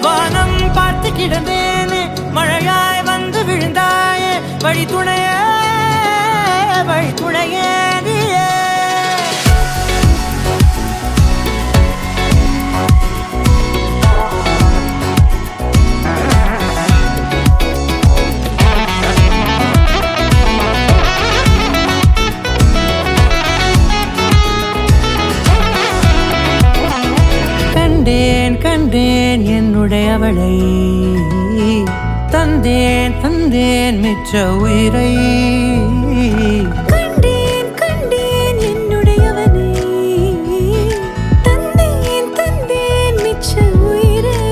வானம் பார்த்து கிடந்தேனே மழையாய் வந்து விழுந்தாயே வழி துணையே நீயே கண்டேன் என்னுடையவளை தந்தேன் மிச்ச உயிரை கண்டேன் என்னுடையவனை தந்தேன் மிச்ச உயிரை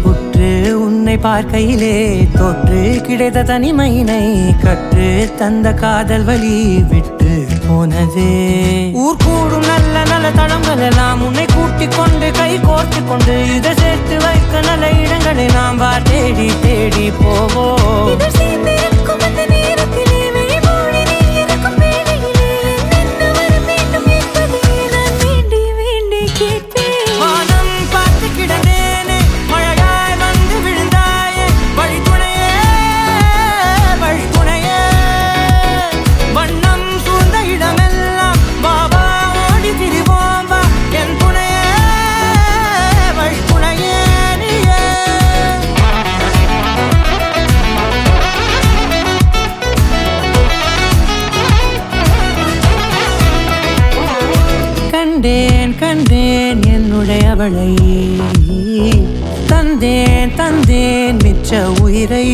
உற்று உன்னை பார்க்கையிலே தொற்று கிடைத்த தனிமையினை கற்று தந்த காதல் வழி விட்டு போனதே ஊர் கூடும் நல்ல நல்ல தளங்கள் எல்லாம் உன்னை கூட்டிக் கொண்டு கை கோர்த்து கொண்டு இதை சேர்த்து வைக்க நல்ல இடங்களை நாம் தேடி போவோம். கண்டேன் என்னுடையவளை தந்தேன் மிச்ச உயிரை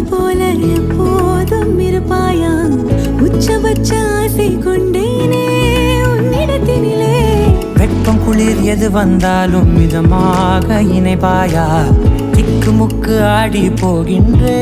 போல எப்போதும் இருப்பாயா உச்சபட்ச ஆசை கொண்டேனே உன்னிடத்தினிலே வெப்பம் குளிர் எது வந்தாலும் மிதமாக இணைப்பாயா திக்கு முக்கு ஆடி போகின்றே